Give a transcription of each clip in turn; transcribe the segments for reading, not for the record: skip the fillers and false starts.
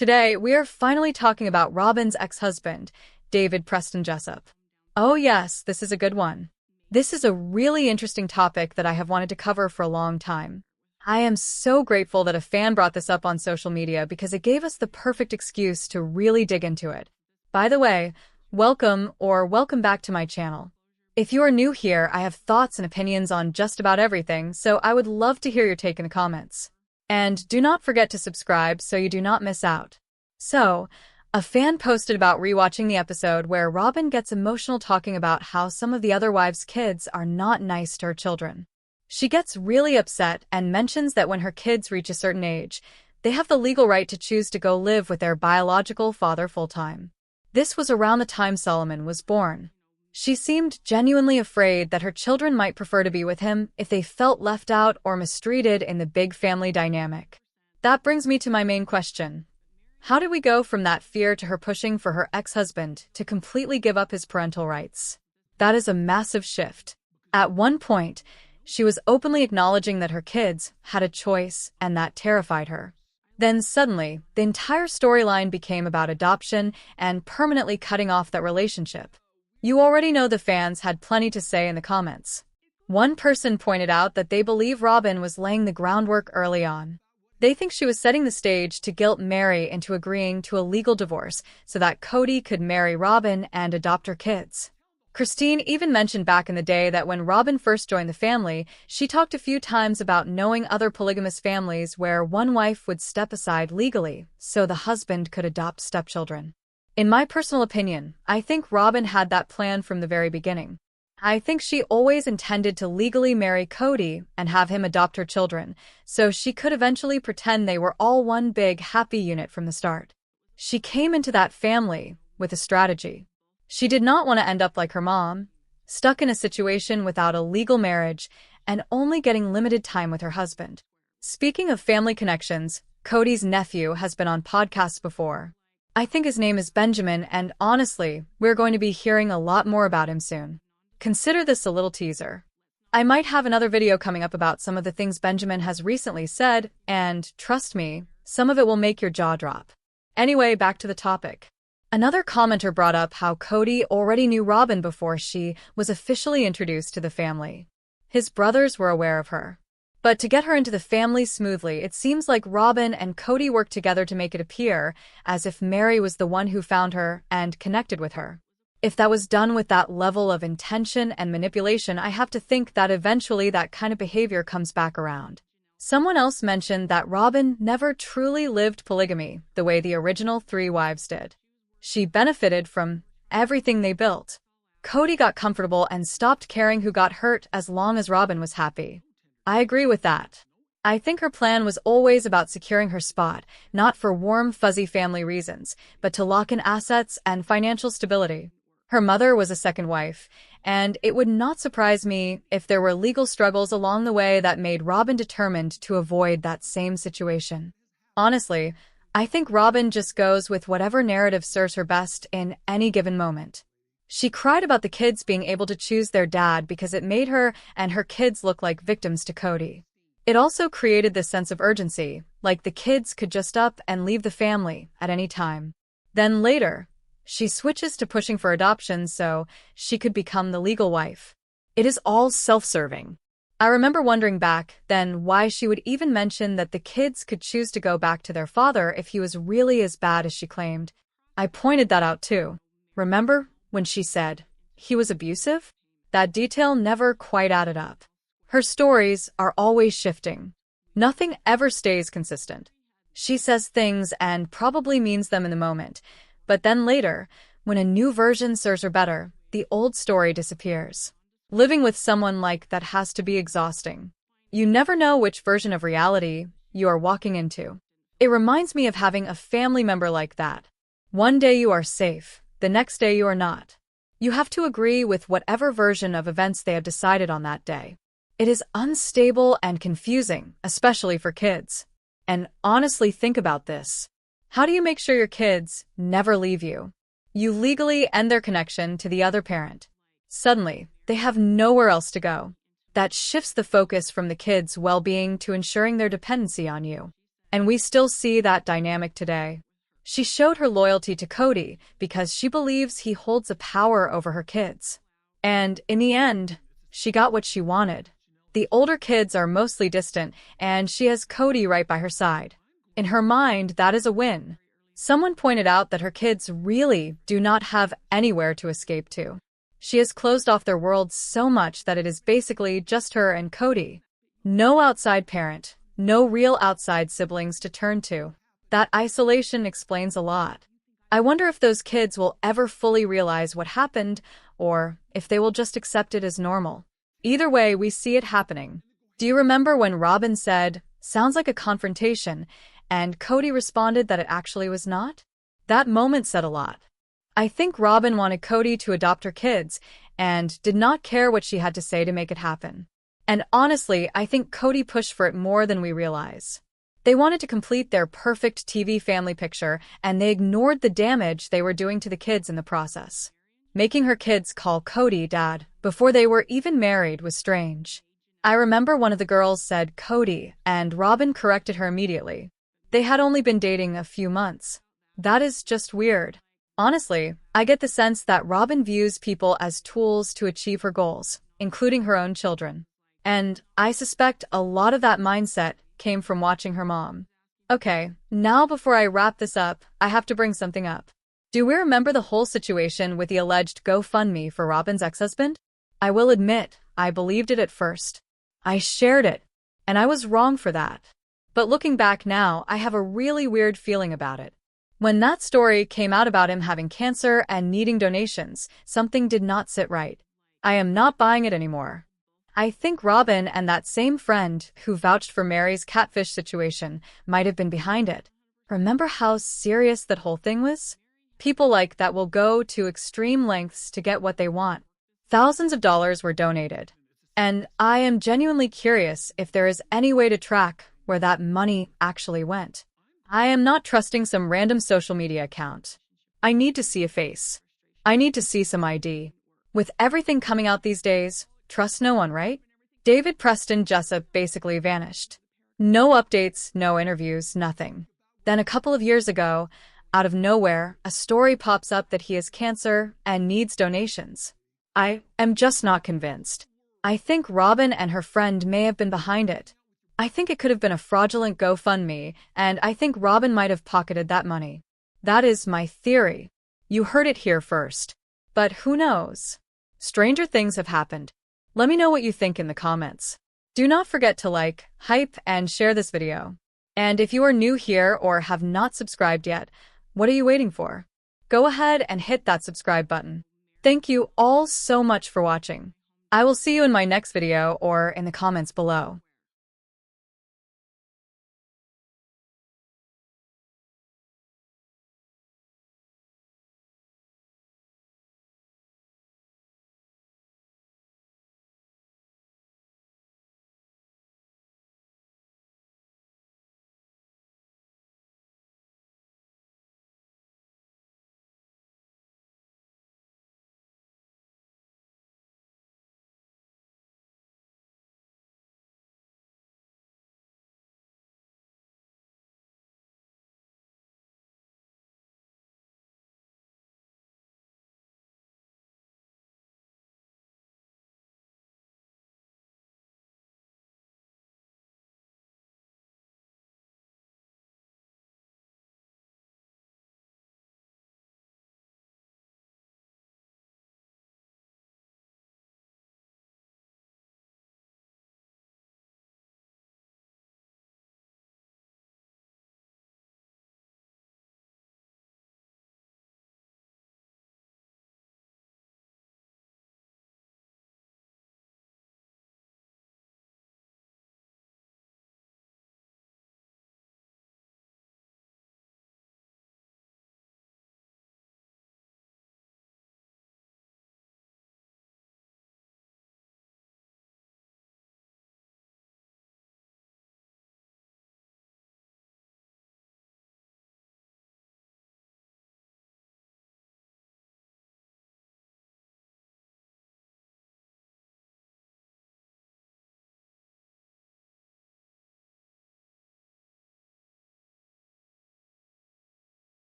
Today, we are finally talking about Robyn's ex-husband, David Preston Jessop. Oh yes, this is a good one. This is a really interesting topic that I have wanted to cover for a long time. I am so grateful that a fan brought this up on social media because it gave us the perfect excuse to really dig into it. By the way, welcome back to my channel. If you are new here, I have thoughts and opinions on just about everything, so I would love to hear your take in the comments. And do not forget to subscribe so you do not miss out. So, a fan posted about rewatching the episode where Robyn gets emotional talking about how some of the other wives' kids are not nice to her children. She gets really upset and mentions that when her kids reach a certain age, they have the legal right to choose to go live with their biological father full-time. This was around the time Solomon was born. She seemed genuinely afraid that her children might prefer to be with him if they felt left out or mistreated in the big family dynamic. That brings me to my main question. How did we go from that fear to her pushing for her ex-husband to completely give up his parental rights? That is a massive shift. At one point, she was openly acknowledging that her kids had a choice, and that terrified her. Then suddenly, the entire storyline became about adoption and permanently cutting off that relationship. You already know the fans had plenty to say in the comments. One person pointed out that they believe Robyn was laying the groundwork early on. They think she was setting the stage to guilt Mary into agreeing to a legal divorce so that Kody could marry Robyn and adopt her kids. Christine even mentioned back in the day that when Robyn first joined the family, she talked a few times about knowing other polygamous families where one wife would step aside legally so the husband could adopt stepchildren. In my personal opinion, I think Robyn had that plan from the very beginning. I think she always intended to legally marry Kody and have him adopt her children, so she could eventually pretend they were all one big happy unit from the start. She came into that family with a strategy. She did not want to end up like her mom, stuck in a situation without a legal marriage and only getting limited time with her husband. Speaking of family connections, Kody's nephew has been on podcasts before. I think his name is Benjamin, and honestly, we're going to be hearing a lot more about him soon. Consider this a little teaser. I might have another video coming up about some of the things Benjamin has recently said, and trust me, some of it will make your jaw drop. Anyway, back to the topic. Another commenter brought up how Kody already knew Robyn before she was officially introduced to the family. His brothers were aware of her. But to get her into the family smoothly, it seems like Robyn and Kody worked together to make it appear as if Mary was the one who found her and connected with her. If that was done with that level of intention and manipulation, I have to think that eventually that kind of behavior comes back around. Someone else mentioned that Robyn never truly lived polygamy the way the original 3 wives did. She benefited from everything they built. Kody got comfortable and stopped caring who got hurt as long as Robyn was happy. I agree with that. I think her plan was always about securing her spot, not for warm, fuzzy family reasons, but to lock in assets and financial stability. Her mother was a second wife, and it would not surprise me if there were legal struggles along the way that made Robyn determined to avoid that same situation. Honestly, I think Robyn just goes with whatever narrative serves her best in any given moment. She cried about the kids being able to choose their dad because it made her and her kids look like victims to Kody. It also created this sense of urgency, like the kids could just up and leave the family at any time. Then later, she switches to pushing for adoption so she could become the legal wife. It is all self-serving. I remember wondering back then why she would even mention that the kids could choose to go back to their father if he was really as bad as she claimed. I pointed that out too. Remember when she said he was abusive? That detail never quite added up. Her stories are always shifting. Nothing ever stays consistent. She says things and probably means them in the moment, but then later, when a new version serves her better, the old story disappears. Living with someone like that has to be exhausting. You never know which version of reality you are walking into. It reminds me of having a family member like that. One day you are safe, the next day you are not. You have to agree with whatever version of events they have decided on that day. It is unstable and confusing, especially for kids. And honestly, think about this. How do you make sure your kids never leave you? You legally end their connection to the other parent. Suddenly, they have nowhere else to go. That shifts the focus from the kids' well-being to ensuring their dependency on you. And we still see that dynamic today. She showed her loyalty to Kody because she believes he holds a power over her kids. And in the end, she got what she wanted. The older kids are mostly distant, and she has Kody right by her side. In her mind, that is a win. Someone pointed out that her kids really do not have anywhere to escape to. She has closed off their world so much that it is basically just her and Kody. No outside parent, no real outside siblings to turn to. That isolation explains a lot. I wonder if those kids will ever fully realize what happened, or if they will just accept it as normal. Either way, we see it happening. Do you remember when Robyn said, "Sounds like a confrontation," and Kody responded that it actually was not? That moment said a lot. I think Robyn wanted Kody to adopt her kids and did not care what she had to say to make it happen. And honestly, I think Kody pushed for it more than we realize. They wanted to complete their perfect TV family picture, and they ignored the damage they were doing to the kids in the process. Making her kids call Kody Dad before they were even married was strange. I remember one of the girls said Kody, and Robyn corrected her immediately. They had only been dating a few months. That is just weird. Honestly, I get the sense that Robyn views people as tools to achieve her goals, including her own children. And I suspect a lot of that mindset came from watching her mom. Okay, now before I wrap this up, I have to bring something up. Do we remember the whole situation with the alleged GoFundMe for Robyn's ex-husband? I will admit, I believed it at first. I shared it, and I was wrong for that. But looking back now, I have a really weird feeling about it. When that story came out about him having cancer and needing donations, something did not sit right. I am not buying it anymore. I think Robyn and that same friend who vouched for Mary's catfish situation might have been behind it. Remember how serious that whole thing was? People like that will go to extreme lengths to get what they want. Thousands of dollars were donated. And I am genuinely curious if there is any way to track where that money actually went. I am not trusting some random social media account. I need to see a face. I need to see some ID. With everything coming out these days, trust no one, right? David Preston Jessop basically vanished. No updates, no interviews, nothing. Then a couple of years ago, out of nowhere, a story pops up that he has cancer and needs donations. I am just not convinced. I think Robyn and her friend may have been behind it. I think it could have been a fraudulent GoFundMe, and I think Robyn might have pocketed that money. That is my theory. You heard it here first. But who knows? Stranger things have happened. Let me know what you think in the comments. Do not forget to like, hype, and share this video. And if you are new here or have not subscribed yet, what are you waiting for? Go ahead and hit that subscribe button. Thank you all so much for watching. I will see you in my next video or in the comments below.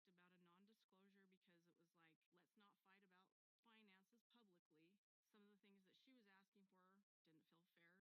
talked about a nondescript